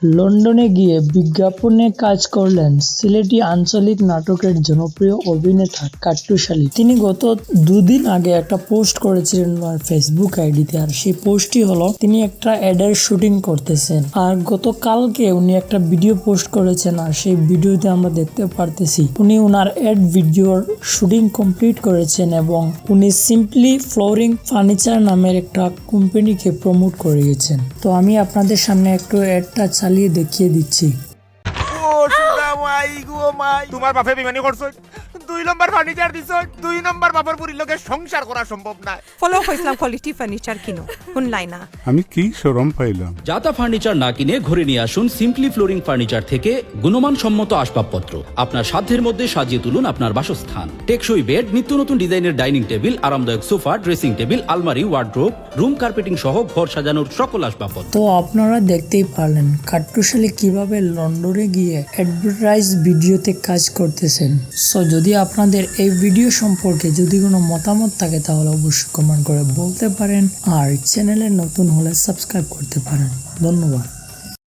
লন্ডনে গিয়ে বিজ্ঞাপনে কাজ করলেন সিলেটি আঞ্চলিক নাটকের জনপ্রিয় অভিনেতা কাট্টুশালী। তিনি গত দুদিন আগে একটা পোস্ট করেছিলেন ওনার ফেসবুক আইডিতে, আর সেই পোস্টটি হলো তিনি একটা অ্যাডের শুটিং করতেছেন। আর গতকালকে উনি একটা ভিডিও পোস্ট করেছেন, আর সেই ভিডিওতে আমরা দেখতে পারতেছি উনি ওনার অ্যাড ভিডিওর শুটিং কমপ্লিট করেছেন এবং উনি সিম্পলি ফ্লোরিং ফার্নিচার নামের একটা কোম্পানিকে প্রমোট করে গেছেন। তো আমি আপনাদের সামনে একটু অ্যাডটা চালিয়ে দেখিয়ে দিচ্ছি। তোমার বাপে বিমানি করছো, 2 নম্বর ফার্নিচার দিছো, 2 নম্বর বাপের বুড়ির লগে সংসার করা সম্ভব না। ফলো কইছিলাম কোয়ালিটি ফার্নিচার কিনো, শুনলাই না। আমি কি শরম পাইলাম। যাতা ফার্নিচার না কিনে ঘরে নিয়ে আসুন সিম্পলি ফ্লোরিং ফার্নিচার থেকে গুণমানসম্মত আসবাবপত্র। আপনার সাধ্যের মধ্যে সাজিয়ে তুলুন আপনার বাসস্থান। টেকসই বেড, নিত্য নতুন ডিজাইনের ডাইনিং টেবিল, আরামদায়ক সোফা, ড্রেসিং টেবিল, আলমারি, ওয়ার্ড্রোব, রুম কার্পেটিং সহ ঘর সাজানোর সকল আসবাবপত্র। তো আপনারা দেখতেই পারলেন কাট্টুশালী কিভাবে লন্ডনে গিয়ে অ্যাডভার্টাইজ ভিডিওতে কাজ করতেছেন। সো যদি আপনাদের এই ভিডিও সম্পর্কে যদি কোনো মতামত থাকে তাহলে অবশ্যই কমেন্ট করে বলতে পারেন, আর চ্যানেলে নতুন হলে সাবস্ক্রাইব করতে পারেন। ধন্যবাদ।